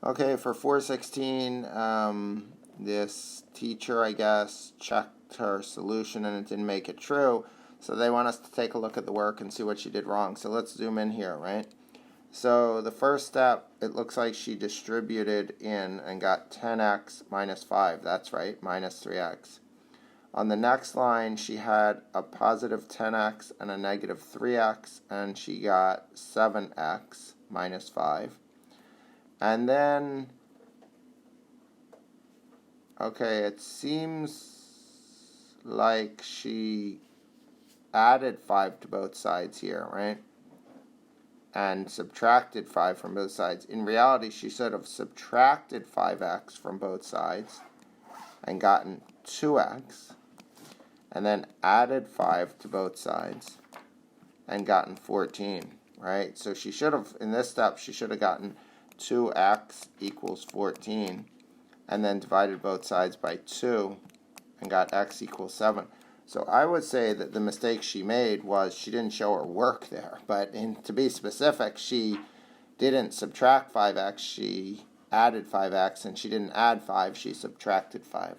Okay, for 416, this teacher, I guess, checked her solution and it didn't make it true. So they want us to take a look at the work and see what she did wrong. So let's zoom in here, right? So the first step, it looks like she distributed in and got 10x minus 5. That's right, minus 3x. On the next line, she had a positive 10x and a negative 3x, and she got 7x minus 5. And then, okay, it seems like she added 5 to both sides here, right? And subtracted 5 from both sides. In reality, she should have subtracted 5x from both sides and gotten 2x, and then added 5 to both sides and gotten 14, right? So she should have, in this step, she should have gotten 2x equals 14, and then divided both sides by 2 and got x equals 7. So I would say that the mistake she made was she didn't show her work there. But to be specific, she didn't subtract 5x, she added 5x, and she didn't add 5, she subtracted 5.